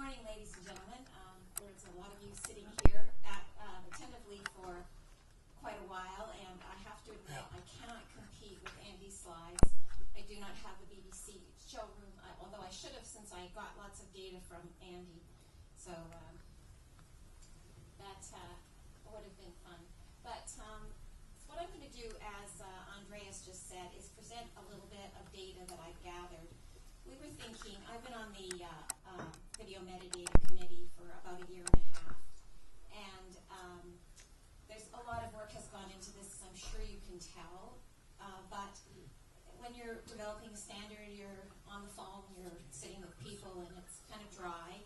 morning, ladies and gentlemen. There's a lot of you sitting here attentively for quite a while, and I have to admit I cannot compete with Andy's slides. I do not have the BBC showroom, although I should have, since I got lots of data from Andy. So that would have been fun. But what I'm going to do, as Andreas just said, is present a little bit of data that I've gathered. We were thinking, I've been on the Video Metadata Committee for about a year and a half, and there's a lot of work has gone into this, as I'm sure you can tell, but when you're developing a standard, you're on the phone, you're sitting with people, and it's kind of dry,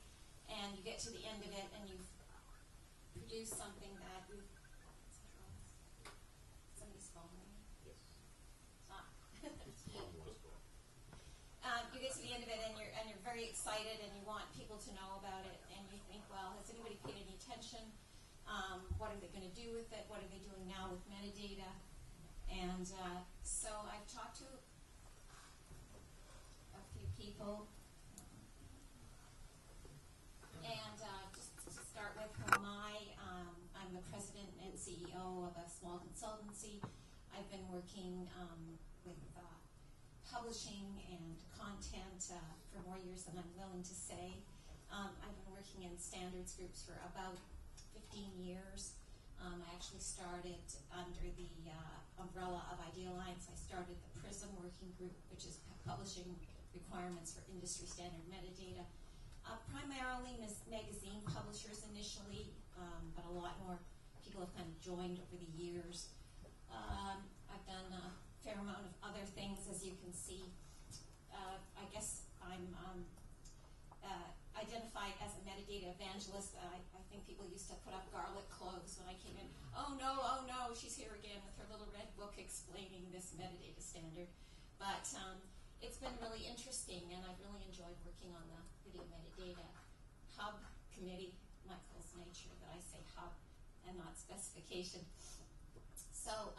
and you get to the end of it, and you've produced something that you've... Somebody's phone ringing? Yes. Ah. You get to the end of it, and you're very excited, and you want people to know about it, and you think, well, has anybody paid any attention? What are they going to do with it? What are they doing now with metadata? And so I've talked to a few people, and just to start with, who am I? I'm the president and CEO of a small consultancy. I've been working with publishing and content for more years than I'm willing to say. I've been working in standards groups for about 15 years. I actually started under the umbrella of Idea Alliance. I started the PRISM working group, which is publishing requirements for industry standard metadata. Primarily magazine publishers initially, but a lot more people have kind of joined over the years. I've done a fair amount of other things, as you can see. I guess I'm identified as a metadata evangelist. I think people used to put up garlic cloves when I came in. Oh no, she's here again with her little red book explaining this metadata standard. But it's been really interesting, and I've really enjoyed working on the Video Metadata Hub Committee. Michael's made sure that I say hub and not specification. So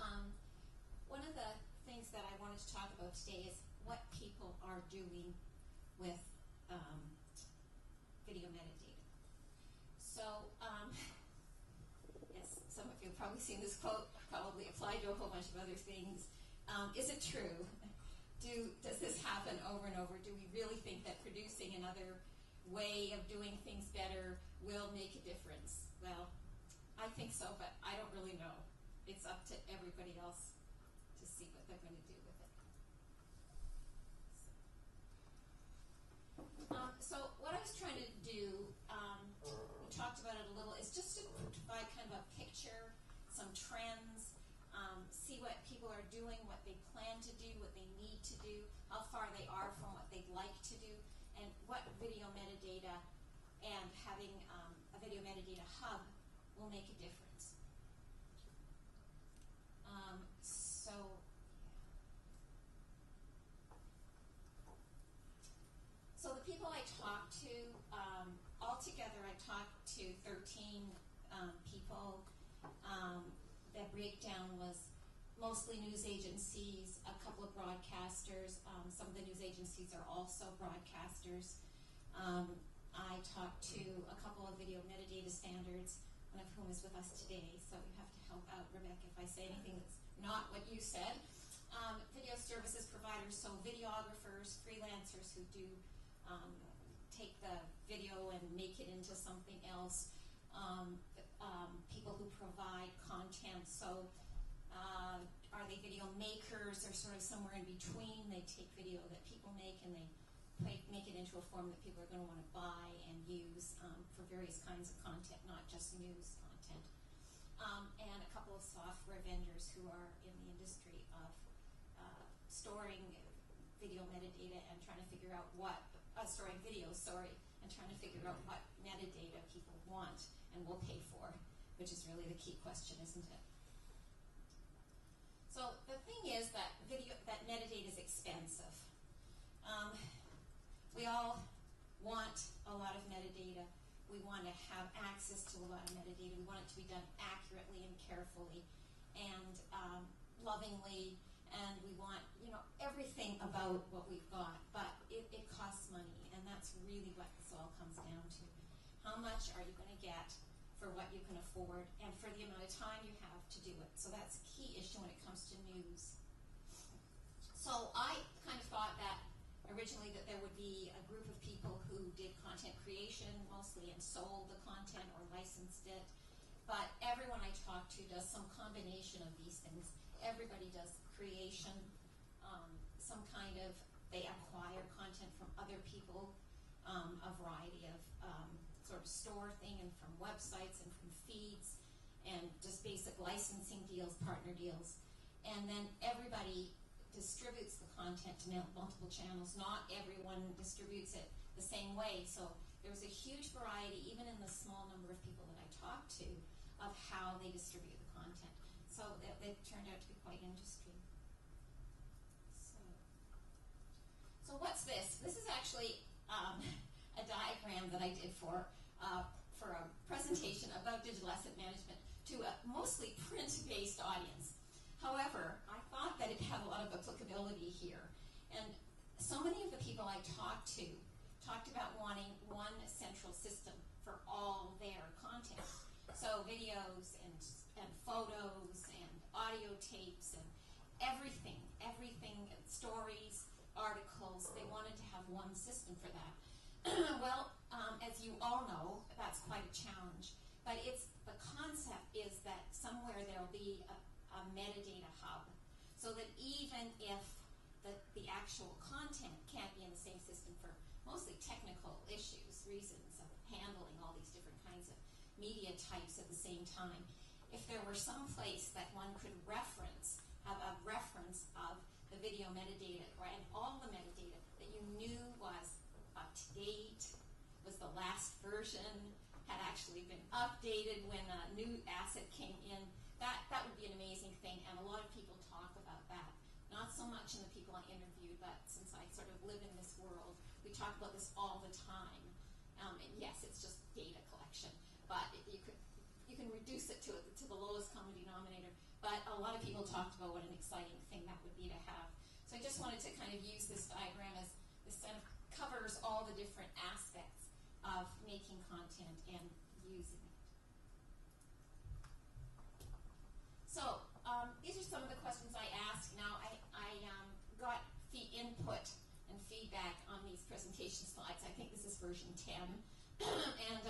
one of the things that I wanted to talk about today is what people are doing with video metadata. So, yes, some of you have probably seen this quote, probably applied to a whole bunch of other things. Is it true? Does this happen over and over? Do we really think that producing another way of doing things better will make a difference? Well, I think so, but I don't really know. It's up to everybody else to see what they're going to do with it. So what I was trying to do, we talked about it a little, is just to provide kind of a picture, some trends, see what people are doing, what they plan to do, what they need to do, how far they are from what they'd like to do, and what video metadata and having a video metadata hub will make a difference. So the people I talked to, altogether I talked to 13 people. That breakdown was mostly news agencies, a couple of broadcasters. Some of the news agencies are also broadcasters. I talked to a couple of video metadata standards, one of whom is with us today, so you have to help out, Rebecca, if I say anything that's not what you said. Video services providers, so videographers, freelancers who do take the video and make it into something else. People who provide content, so are they video makers or sort of somewhere in between? They take video that people make and they make it into a form that people are going to want to buy and use for various kinds of content, not just news content. And a couple of software vendors who are in the industry of storing video metadata and trying to figure out what, storing videos, and trying to figure out what metadata people want and will pay for, which is really the key question, isn't it? So the thing is that metadata is expensive. We all want a lot of metadata. We want to have access to a lot of metadata. We want it to be done accurately and carefully and lovingly, and we want, everything about what we've got, but it costs money, and that's really what this all comes down to. How much are you going to get for what you can afford and for the amount of time you have to do it? So that's a key issue when it comes to news. So I kind of thought that originally that there would be a group of people who did content creation mostly and sold the content or licensed it. But everyone I talk to does some combination of these things. Everybody does creation, some kind of, they acquire content from other people, a variety of sort of store thing and from websites and from feeds and just basic licensing deals, partner deals. And then everybody distributes the content to multiple channels. Not everyone distributes it the same way. So there's a huge variety, even in the small number of people that I talk to, of how they distribute the content. So it turned out to be quite interesting. So what's this? This is actually a diagram that I did for a presentation about digital asset management to a mostly print-based audience. However, I thought that it had a lot of applicability here. And so many of the people I talked to talked about wanting one central system for all their content. So videos and photos and audio tapes and everything, stories, articles, they wanted to have one system for that. Well, as you all know, that's quite a challenge. But the concept is that somewhere there'll be a metadata hub, so that even if the actual content can't be in the same system for mostly technical reasons of handling all these different kinds of media types at the same time, if there were some place that one could have a reference of the video metadata, right, and all the metadata that you knew was up to date, was the last version, had actually been updated when a new asset came in, that would be an amazing thing, and a lot of people talk about that. Not so much in the people I interviewed, but since I sort of live in this world, we talk about this all the time. And yes, it's just data collection, but you can reduce it to the lowest common denominator. But a lot of people talked about what an exciting thing that would be to have. So I just wanted to kind of use this diagram as this kind of covers all the different aspects of making content and using it. So these are some of the questions I asked. Now I got input and feedback on these presentation slides. I think this is version 10. And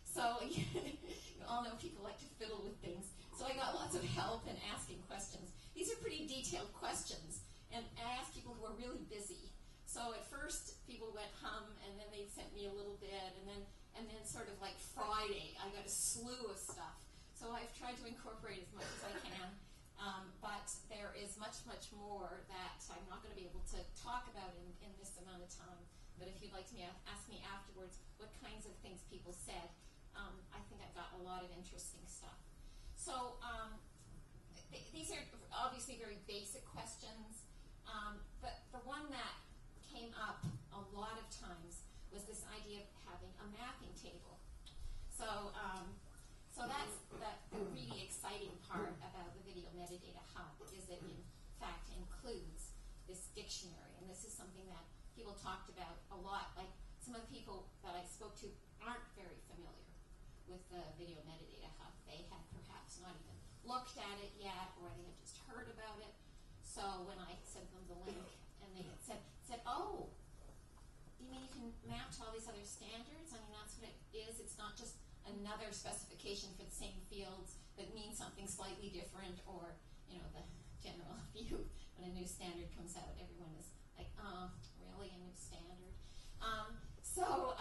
so you all know people like to fiddle with things. So I got lots of help in asking questions. These are pretty detailed questions. And I asked people who are really busy. So at first people went hum, and then they sent me a little bit, and then sort of like Friday, I got a slew of stuff. So I've tried to incorporate as much as I can. But there is much, much more that I'm not going to be able to talk about in this amount of time. But if you'd like to ask me afterwards what kinds of things people said, I think I've got a lot of interesting stuff. So these are obviously very basic questions. But the one that came up a lot of times was this idea of having a mapping table. So that's the really exciting part about the Video Metadata Hub, is it in fact includes this dictionary. And this is something that people talked about a lot. Like some of the people that I spoke to aren't very familiar with the Video Metadata Hub. They had perhaps not even looked at it yet, or they had just heard about it. So when I sent them the link, and they had said, oh, you mean you can map to all these other standards? I mean, that's what it is. It's not just another specification for the same fields that means something slightly different, or, you know, the general view when a new standard comes out, everyone is like, oh, really, a new standard? So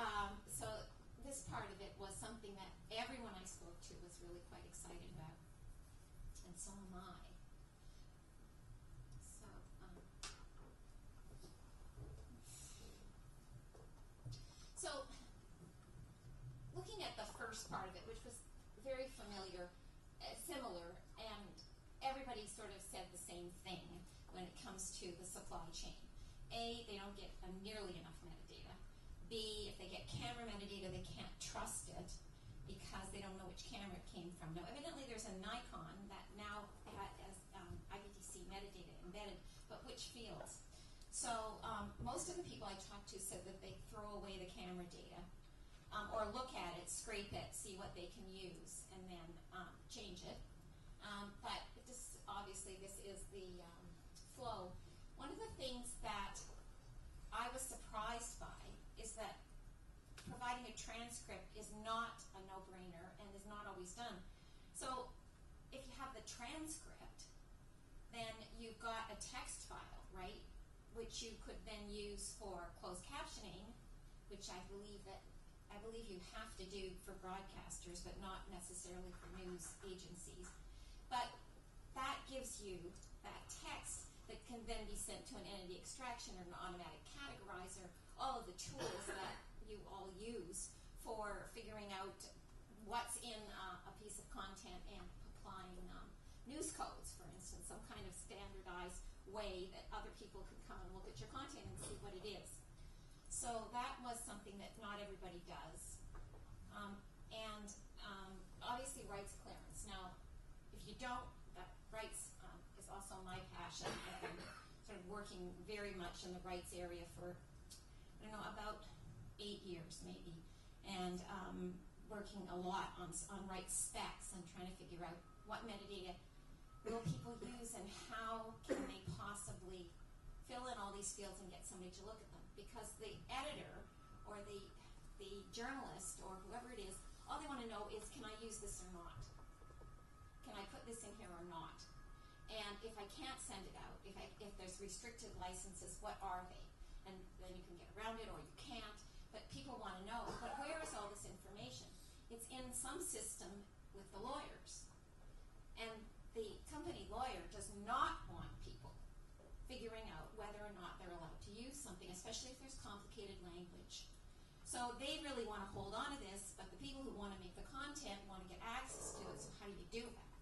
this part of it was something that everyone I spoke to was really quite excited about, and so am I. So looking at the first part of it, which was very similar, and everybody sort of said the same thing when it comes to the supply chain. A, they don't get nearly enough metadata. B, if they get camera metadata, they can't trust it because they don't know which camera it came from. Now, evidently there's a Nikon that now has IPTC metadata embedded, but which fields? So most of the people I talked to said that they throw away the camera data or look at it scrape it, see what they can use, and then change it. But this, obviously, this is the flow. One of the things that I was surprised by is that providing a transcript is not a no-brainer and is not always done. So if you have the transcript, then you've got a text file, right, which you could then use for closed captioning, which I believe you have to do for broadcasters, but not necessarily for news agencies. But that gives you that text that can then be sent to an entity extraction or an automatic categorizer, all of the tools that you all use for figuring out what's in a piece of content and applying news codes, for instance, some kind of standardized way that other people could come and look at your content and see what it is. So that was something that not everybody does. Obviously rights clearance. Now, if you don't, rights is also my passion. I've been sort of working very much in the rights area for, I don't know, about 8 years maybe, and working a lot on rights specs and trying to figure out what metadata will people use and how can they possibly fill in all these fields and get somebody to look at them. Because the editor or the journalist or whoever it is, all they want to know is, can I use this or not? Can I put this in here or not? And if I can't send it out, if there's restricted licenses, what are they? And then you can get around it or you can't. But people want to know, but where is all this information? It's in some system with the lawyers. And the company lawyer does not want people figuring out whether or not they're allowed to use something, especially if there's complicated language. So they really want to hold on to this, but the people who want to make the content want to get access to it, so how do you do that?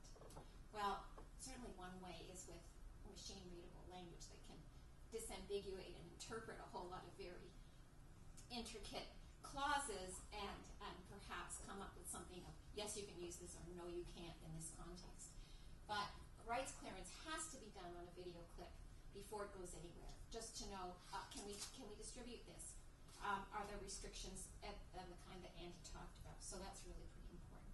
Well, certainly one way is with machine-readable language that can disambiguate and interpret a whole lot of very intricate clauses and perhaps come up with something of, yes, you can use this, or no, you can't in this context. But rights clearance has to be done on a video clip before it goes anywhere, just to know, can we distribute this? Are there restrictions of the kind that Andy talked about? So that's really pretty important.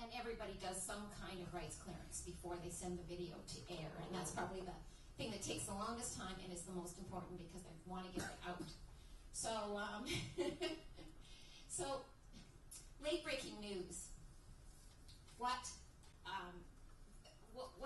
And everybody does some kind of rights clearance before they send the video to air, and that's probably the thing that takes the longest time and is the most important because they want to get it out. So, so late-breaking news. What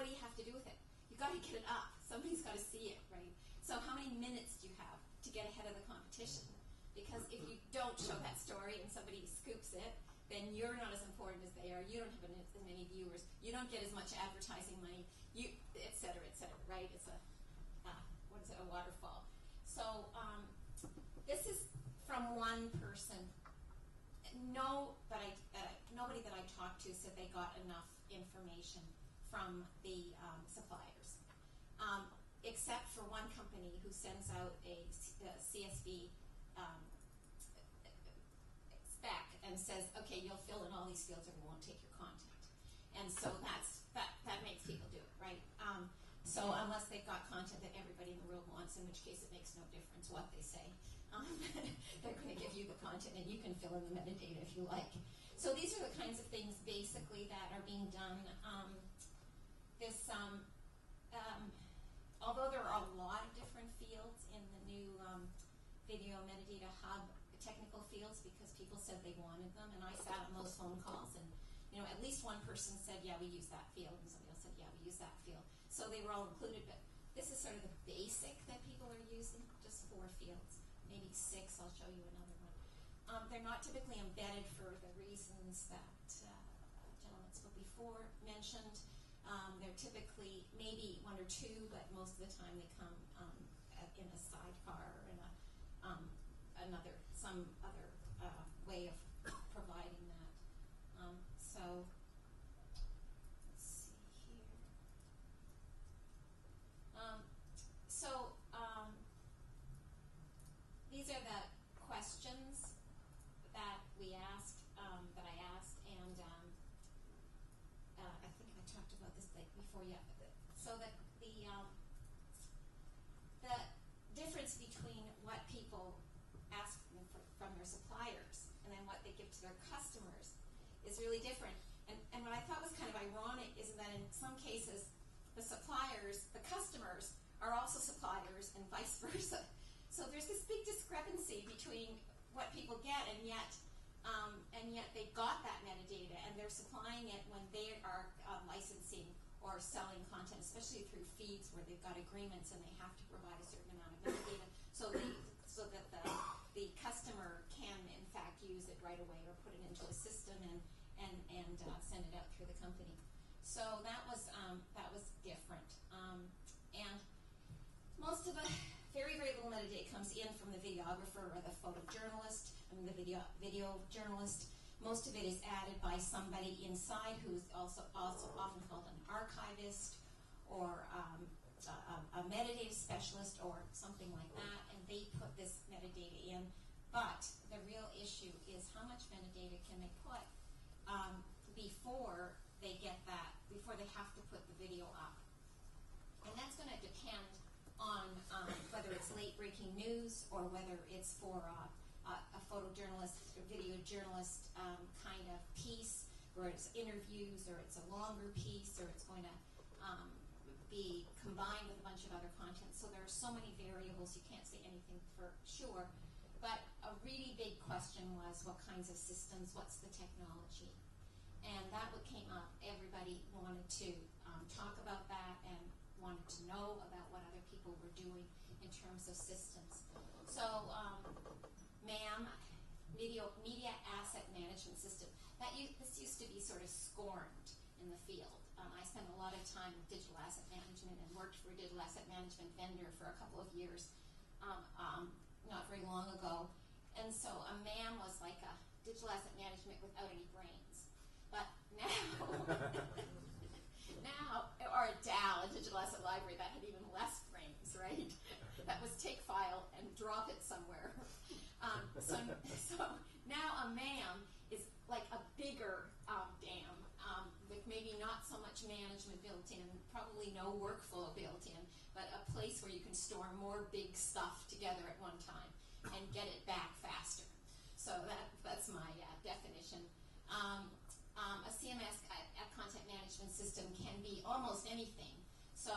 do you have to do with it? You've got to get it up. Somebody's got to see it, right? So how many minutes do you have to get ahead of the competition? Because if you don't show that story and somebody scoops it, then you're not as important as they are. You don't have as many viewers. You don't get as much advertising money, et cetera, right? It's a waterfall. So this is from one person. Nobody that I talked to said they got enough information from the suppliers, except for one company who sends out a CSV spec and says, okay, you'll fill in all these fields or we won't take your content. And so that makes people do it, right? So unless they've got content that everybody in the world wants, in which case it makes no difference what they say. They're going to give you the content and you can fill in the metadata if you like. So these are the kinds of things basically that are being done. Although there are a lot of different fields in the new video metadata hub technical fields because people said they wanted them, and I sat on those phone calls and at least one person said, yeah, we use that field, and somebody else said, yeah, we use that field. So they were all included, but this is sort of the basic that people are using, just 4 fields, maybe 6, I'll show you another one. They're not typically embedded for the reasons that gentleman spoke before mentioned. They're typically maybe 1 or 2, but most of the time they come in a sidecar or in some other way of providing that. So let's see here. These are the questions that we asked, that I asked, and I think I talked about this before. Yeah. So that the difference between what people ask from their their customers is really different. And what I thought was kind of ironic is that in some cases, the suppliers, the customers, are also suppliers and vice versa. So there's this big discrepancy between what people get, and yet they got that metadata, and they're supplying it when they are licensing or selling content, especially through feeds where they've got agreements and they have to provide a certain amount of metadata, so that the customer can in fact use it right away or put it into a system and send it out through the company. So that was different, and most of the very little metadata comes in from the videographer or the photojournalist. The video journalist. Most of it is added by somebody inside who's also often called an archivist or a metadata specialist or something like that, and they put this metadata in. But the real issue is how much metadata can they put before they get that, before they have to put the video up. And that's going to depend on whether it's late-breaking news or whether it's for a photojournalist, a video journalist kind of piece, where it's interviews, or it's a longer piece, or it's going to be combined with a bunch of other content. So there are so many variables, you can't say anything for sure. But a really big question was what kinds of systems, what's the technology? And that what came up, everybody wanted to talk about that and wanted to know about what other people were doing in terms of systems. So MAM, Media Asset Management System, this used to be sort of scorned in the field. I spent a lot of time with digital asset management and worked for a digital asset management vendor for a couple of years not very long ago. And so a MAM was like a digital asset management without any brains. But now, or a DAL, a digital asset library, that had even less brains, right? That was take file and drop it somewhere. So now a MAM is like a bigger dam with maybe not so much management built in, probably no workflow built in, but a place where you can store more big stuff together at one time and get it back faster. So that's my definition. A CMS, a content management system, can be almost anything. So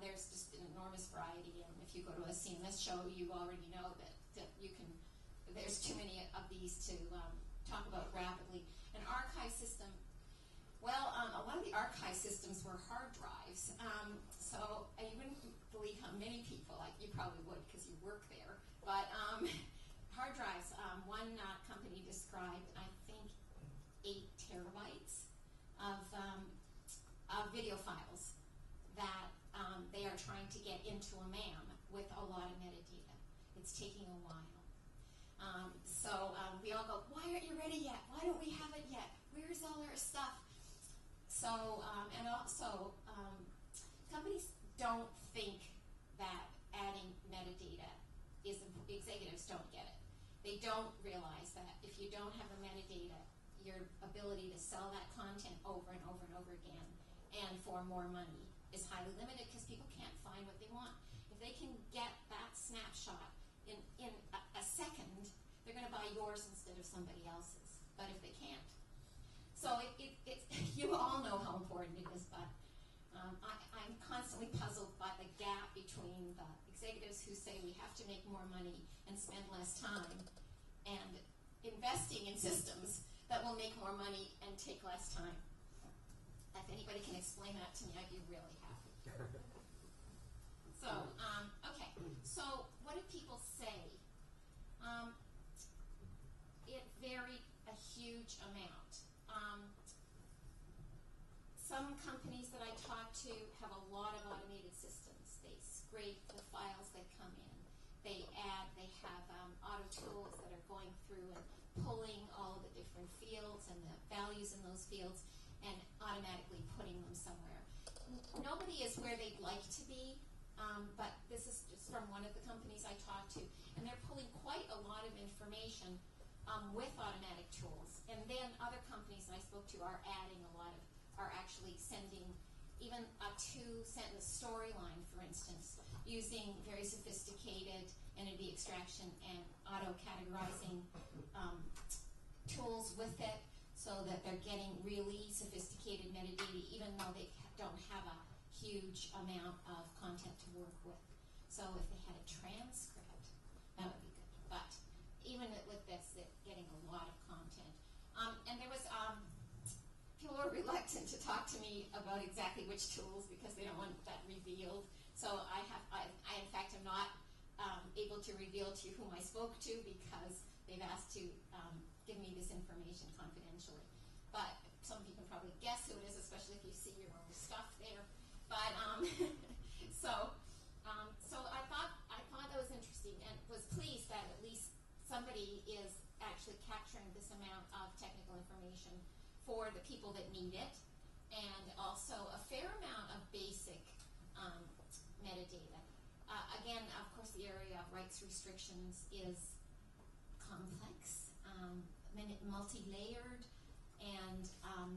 there's just an enormous variety, and if you go to a CMS show, you already know that you can. There's too many of these to talk about rapidly. An archive system. Well, a lot of the archive systems were hard drives. So you wouldn't believe how many people, like you probably would because you work there, but hard drives, one company described, I think, 8 terabytes of video files that they are trying to get into a MAM with a lot of metadata. It's taking a while. So we all go, why aren't you ready yet? Why don't we have it yet? Where's all our stuff? So, and also, companies don't think that adding metadata is, executives don't get it. They don't realize that if you don't have the metadata, your ability to sell that content over and over and over again and for more money is highly limited because people can't find what they want. If they can get that snapshot in a second, they're going to buy yours instead of somebody else's. But if they can't. So you all know how important it is, but I'm constantly puzzled by the gap between the executives who say we have to make more money and spend less time and investing in systems that will make more money and take less time. If anybody can explain that to me, I'd be really happy. So, okay. So, what do people say? It varied a huge amount. Some companies that I talk to have a lot of automated systems. They scrape the files that come in. They have auto tools that are going through and pulling all the different fields and the values in those fields and automatically putting them somewhere. Nobody is where they'd like to be, but this is just from one of the companies I talked to, and they're pulling quite a lot of information with automatic tools. And then other companies I spoke to are adding a lot of, are actually sending even a 2-sentence storyline, for instance, using very sophisticated entity extraction and auto-categorizing tools with it so that they're getting really sophisticated metadata even though they don't have a huge amount of content to work with. So if they had a transcript, that would be good. But even with this, they're getting a lot of content. And there was, people were reluctant to talk to me about exactly which tools because they don't want that revealed. So I in fact am not able to reveal to you whom I spoke to because they've asked to give me this information confidentially. But some of you can probably guess who it is, especially if you see your own stuff there. But so I thought that was interesting and was pleased that at least somebody is actually capturing this amount of technical information for the people that need it, and also a fair amount of basic metadata. Again, of course, the area of rights restrictions is complex, multi-layered, and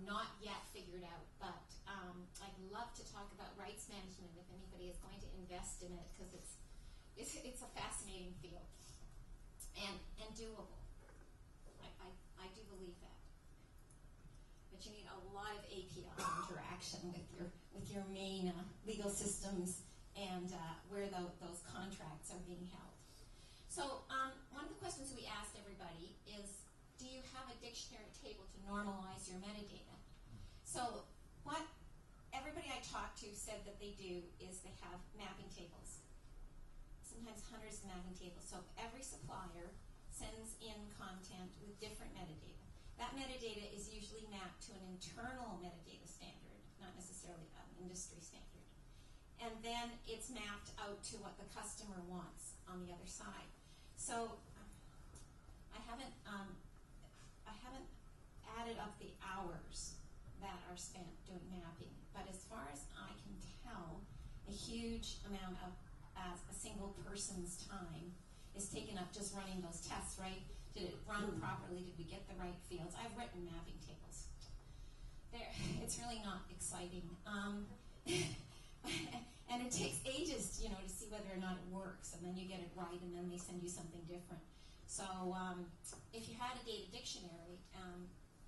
not yet figured out. But I'd love to talk about rights management if anybody is going to invest in it, because it's a fascinating field and doable. I do believe that. But you need a lot of API interaction with your main legal systems and where those contracts are being held. So one of the questions we asked everybody is, do you have a dictionary table to normalize your metadata? So what everybody I talked to said that they do is they have mapping tables, sometimes hundreds of mapping tables. So every supplier sends in content with different metadata. That metadata is usually mapped to an internal metadata standard, not necessarily an industry standard. And then it's mapped out to what the customer wants on the other side. So I haven't added up the hours that are spent doing mapping, but as far as I can tell, a huge amount of a single person's time is taken up just running those tests, right? Did it run properly? Did we get the right fields? I've written mapping tables. It's really not exciting. And it takes ages, to see whether or not it works, and then you get it right, and then they send you something different. So if you had a data dictionary,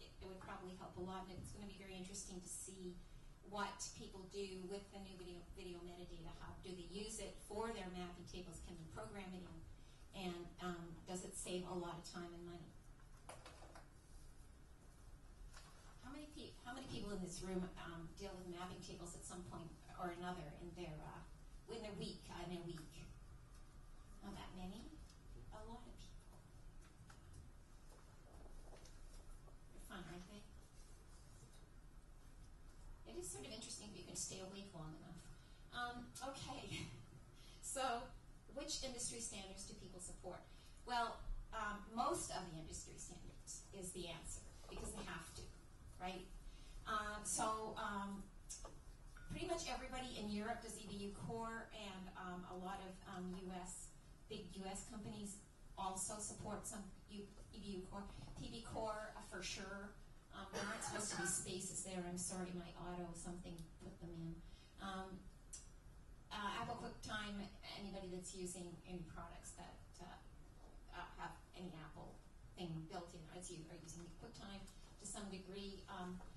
it would probably help a lot, and it's going to be very interesting to see what people do with the new video metadata. How do they use it for their mapping tables? Can they program it in? And does it save a lot of time and money? How many people in this room deal with mapping tables at some point or another in their week? Not that many. A lot of people. They're fun, aren't they? It is sort of interesting if you can stay awake long enough. Okay. So, which industry standards do people support? Well, most of the industry standards is the answer, because they have to, right? Pretty much everybody in Europe does EBU Core, and a lot of big US companies also support some EBU Core. PB Core for sure. There aren't supposed to be spaces there. I'm sorry, my auto something put them in. Apple QuickTime, anybody that's using any products that have any Apple thing built in, are using QuickTime to some degree.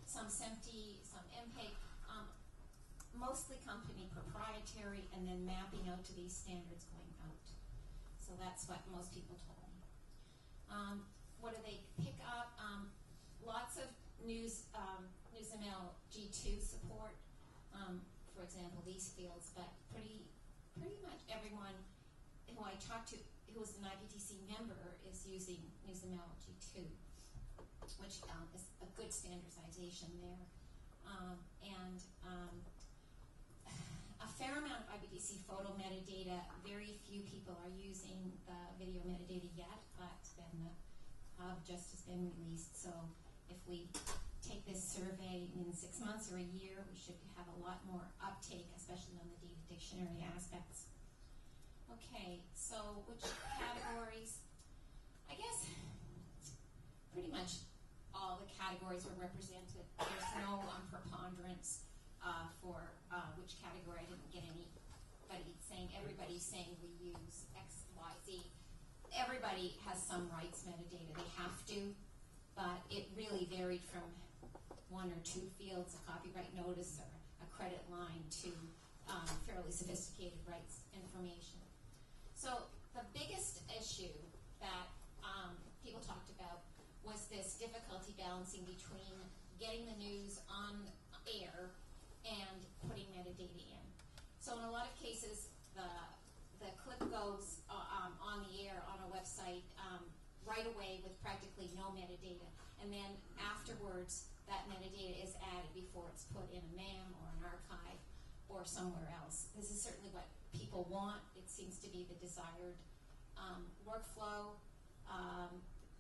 Some SMPTE, some MPEG, mostly company proprietary, and then mapping out to these standards going out. So that's what most people told me. What do they pick up? Lots of NewsML G2 support, for example, these fields, but pretty much everyone who I talked to who was an IPTC member is using NewsML G2, which is a good standardization there. A fair amount of IPTC photo metadata. Very few people are using the video metadata yet, but then the hub just has been released. So if we take this survey in 6 months or a year, we should have a lot more uptake, especially on the data dictionary aspects. Okay, so which categories? I guess pretty much all the categories are represented. There's no preponderance for which category. I didn't get anybody saying. Everybody's saying we use X, Y, Z. Everybody has some rights metadata. They have to. but it really varied from 1 or 2 fields, a copyright notice or a credit line, to fairly sophisticated rights information. So the biggest issue that people talked about was this difficulty balancing between getting the news on air and putting metadata in. So in a lot of cases, the clip goes on the air on a website right away with practically no metadata, and then afterwards that metadata is added before it's put in a MAM or an archive or somewhere else. This is certainly what people want. It seems to be the desired workflow.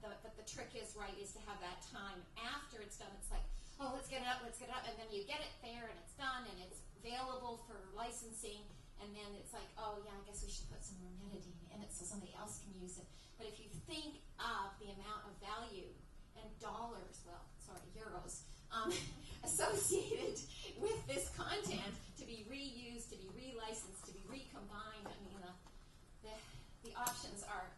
But the trick is, right, is to have that time after it's done. It's like, oh, let's get it up, and then you get it there, and it's done, and it's available for licensing, and then it's like, oh, yeah, I guess we should put some more metadata in it so somebody else can use it. But if you think of the amount of value and dollars, well, sorry, euros, associated with this content to be reused, to be relicensed, to be recombined, I mean, the options are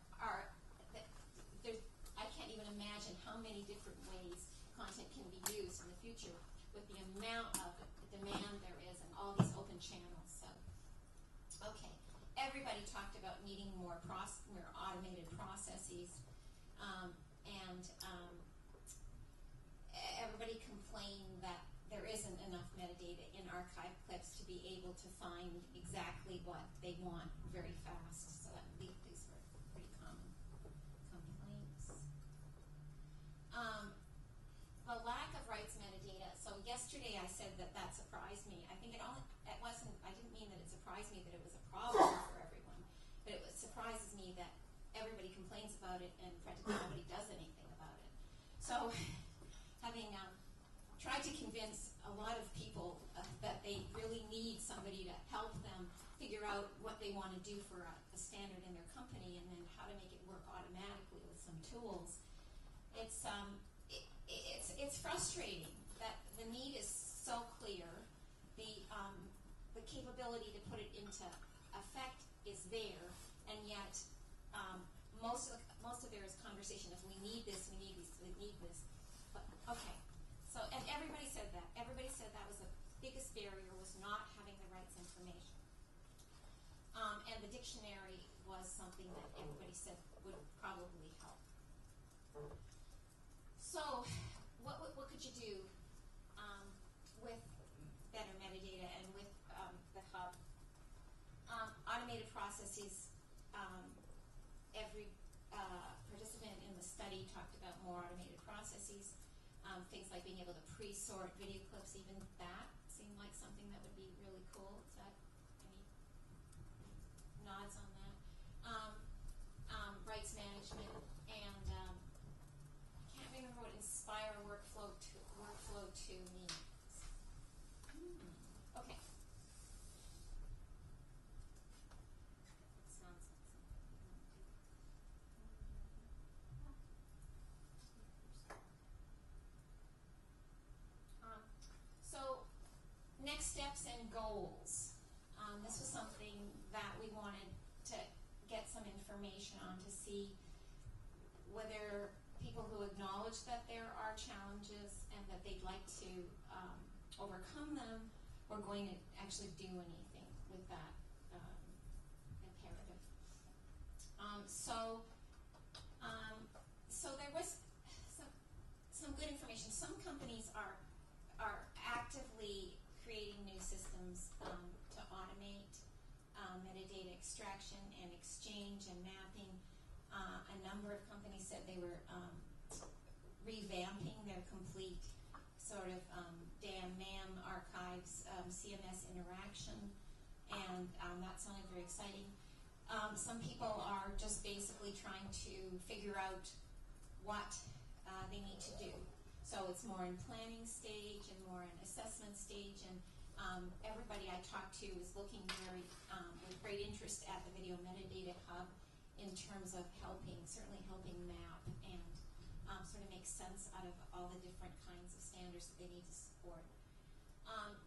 I can't even imagine how many different ways content can be used in the future with the amount of demand there is and all these open channels. So, okay, everybody talked about needing more automated processes, and everybody complained that there isn't enough metadata in archive clips to be able to find exactly what they want very fast. So these were pretty common complaints. The lack of rights metadata. So yesterday I said that surprised me. I think I didn't mean that it surprised me that it was a problem for everyone, but it surprises me that everybody complains about it and practically nobody does anything about it. So having tried to convince a lot of people that they really need somebody to help them figure out what they want to do for a standard in their company, and then how to make it work automatically with some tools, it's frustrating that the need is so clear, the capability to put it into effect is there, and yet most of there is conversation of we need this. But okay, so and everybody said that. Everybody said that was the biggest barrier, was not having the rights information. And the dictionary was something that everybody said would probably help. So what could you do with better metadata and with the hub? Automated processes. Every participant in the study talked about more automated processes. Things like being able to pre-sort video clips, even that seemed like something that would be really cool. Is that any nods on that? Rights management, and I can't remember what Inspire Workflow 2 means. Okay. Sounds like something. So, next steps and goals. This was something that we wanted to get some information on, to see whether people who acknowledge that there are challenges and that they'd like to overcome them were going to actually do anything with that imperative. So there was some good information. Some companies are actively creating new systems to automate metadata extraction and exchange and mapping. A number of companies said they were revamping their complete sort of DAM-MAM archives, CMS interaction, and that sounded very exciting. Some people are just basically trying to figure out what they need to do. So it's more in planning stage and more in assessment stage, and everybody I talked to is looking with great interest at the Video Metadata Hub in terms of certainly helping map and sort of make sense out of all the different kinds of standards that they need to support.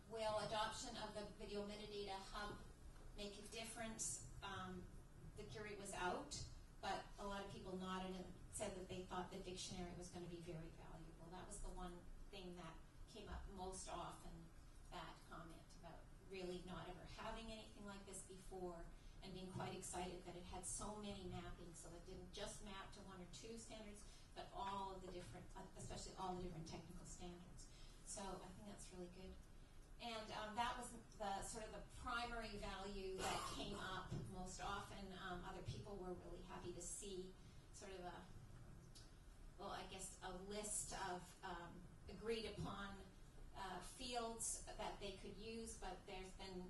Will adoption of the Video Metadata Hub make a difference? The jury was out, but a lot of people nodded and said that they thought the dictionary was going to be very valuable. That was the one thing that came up most often, that comment about really not ever having anything like this before and being quite excited that it had so many mappings, so it didn't just map to one or two standards, but all of the different, especially all the different technical standards. So I think that's really good. And that was the sort of the primary value that came up most often. Other people were really happy to see sort of a list of agreed upon fields that they could use, but there's been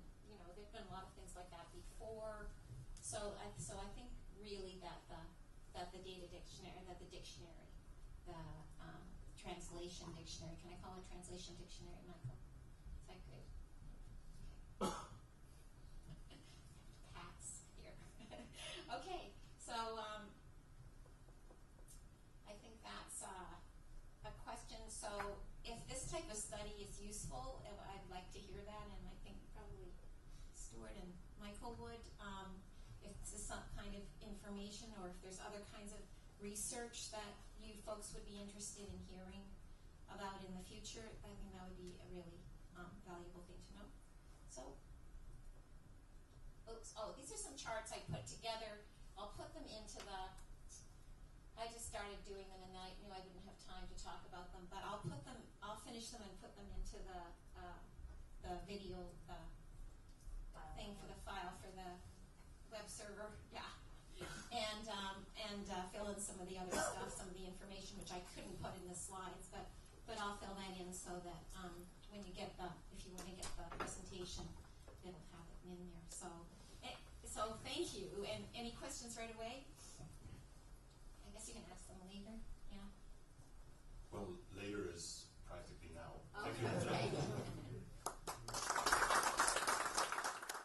a lot of things like that before. So I think really that the data dictionary, the translation dictionary. Can I call it translation dictionary, Michael? Is that good? Pass here. Okay, so I think that's a question. So if this type of study is useful, I'd like to hear that, and I think probably Stuart and Michael would. If this is some kind of information, or if there's other kinds of research that you folks would be interested in hearing about in the future, I think that would be a really valuable thing to know. So, these are some charts I put together. I'll put them into I just started doing them and I knew I didn't have time to talk about them, but I'll finish them and put them into the video thing for the file for the web server, and fill in some of the other stuff, some of the information which I couldn't put in the slides, but I'll fill that in so that when you get if you want to get the presentation, it'll have it in there. So thank you. And any questions right away?